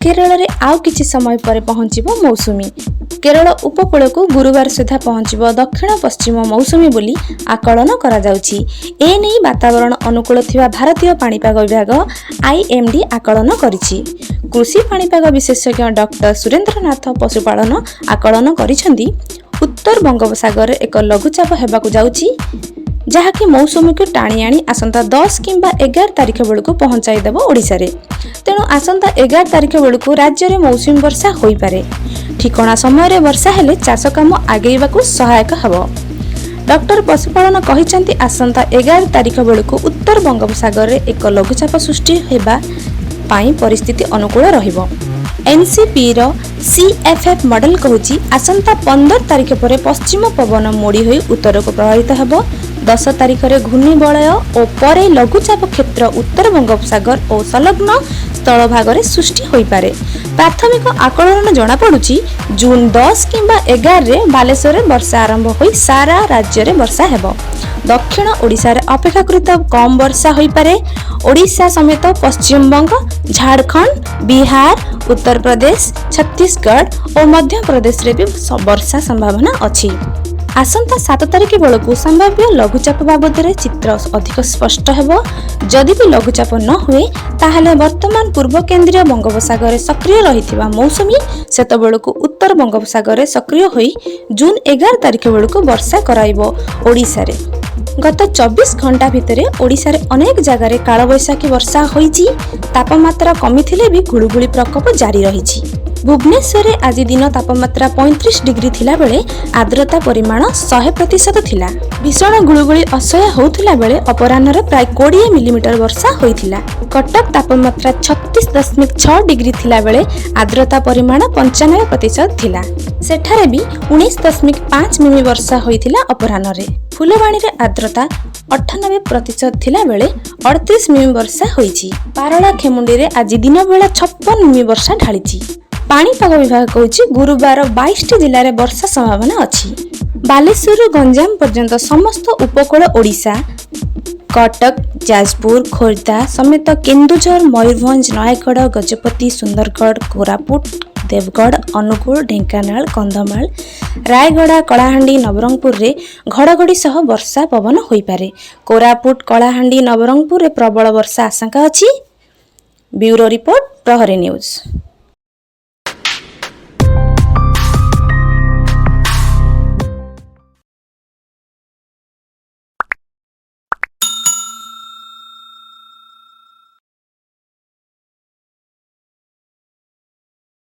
केरल रे आउ किछि समय पर पहुंचिबो मौसुमी। केरल उपकूल को गुरुवार सुधा पहुंचिबो दक्षिण पश्चिम मौसुमी बोली आकलन करा जाउछि। ए नै वातावरण अनुकूल थिबा भारतीय पाणीपाग विभाग आईएमडी आकलन करिछि। कृषि पाणीपाग विशेषज्ञ डॉक्टर सुरेंद्रनाथ पशुपालन आकलन करिसेंती उत्तर बंगोपसागर एक लघुचाप हेबाकु जाउछि जहाँकि मौसुमी को टाणी आनी आसंता 10 किंबा 11 तारिख बेलू पहुंचाई देव ओडिशा रे। तेणु आसंता 11 तारिख बेलू राज्य में मौसुमी वर्षा होई पारे। ठिकणा समय रे वर्षा हेले चाष काम आगेइबाकु सहायक हेबो। डॉक्टर पशुपालन कहिसेंती आसंता 11 तारिख बेलू उत्तर बंगोपसागर रे एक लघुचाप सृष्टि हेबा पाई परिस्थिति अनुकूल रहिबो। एनसीपी रो सीएफएफ मॉडल कहूची आसंता 15 तारिख पर पश्चिम पवन मोड़ी होई उत्तर को प्रभावित हेबो। 10 तारिख रे घूर्णिबलय और परे लघुचाप क्षेत्र उत्तर बंगोपसागर और संलग्न स्थल भाग रे सृष्टि होई पारे। प्राथमिक आकलन जणा पड़ुची जून 10 किंबा 11 रे बालेश्वर रे वर्षा आरंभ होई सारा राज्य रे वर्षा हेबो। दक्षिण ओडिशा रे अपेक्षाकृत कम वर्षा होई पारे। ओडिशा समेत पश्चिम बंग, झारखंड, बिहार, उत्तर प्रदेश, छत्तीसगढ़ और मध्य प्रदेश रे भी वर्षा संभावना अछि। आसंता 7 तारिख बेलू संभाव्य लघुचाप बाबद चित्र अधिक स्पष्ट हेबो। जदि भी लघुचाप न हुए ताहले वर्तमान पूर्व केंद्रीय बंगोपसागर सक्रिय रहिथिबा मौसुमी सेतबेलू उत्तर बंगोपसागर सक्रिय होई जून 11 तारिख बेलू वर्षा कराइबो ओडिशा रे। गत 24 घंटा भितरे ओडिशा रे अनेक जगह रे कालबैशाखी वर्षा होईची। तापमात्रा कमी थिले भी गुळुगुळी प्रकोप जारी रहिची। भुवनेश्वर रे आज दिन तापमात्रा 35 डिग्री थिला बेले आर्द्रता परिमाण 100% थिला। भीषण गुळुगुळी असह्य होउथिला बेले अपराह्न रे प्राय 20 मिलीमीटर वर्षा होइथिला। कटक तापमात्रा 36.6 डिग्री थिला बेले आर्द्रता परिमाण 95% थिला। सेठारे भी 19.5 मिमी वर्षा होइथिला अपराह्न रे। फुलवाणी रे आर्द्रता 98% थिला बेले 38 मिमी वर्षा होईची। पारला खेमुंडी रे आज दिन बेला 56 मिमी वर्षा ढालिची। पाणीपाग विभाग कहूची गुरुवार 22 जिले में वर्षा संभावना अछि। बालेश्वर गंजाम पर्यंत समस्त उपकूल ओडिशा, कटक, जाजपुर, खोर्धा समेत केन्दुझर, मयूरभंज, नयागढ़, गजपति, सुंदरगढ़, कोरापुट, देवगढ़, अनुगुल, ढेंकानाल, कंधमाल, रायगड़ा, कलाहांडी, नवरंगपुर रे घड़घड़ी सह वर्षा पवन होई पारे। कोरापुट, कलाहांडी, नवरंगपुर रे प्रबल वर्षा आशंका अछि। ब्यूरो रिपोर्ट, प्रहरी न्यूज।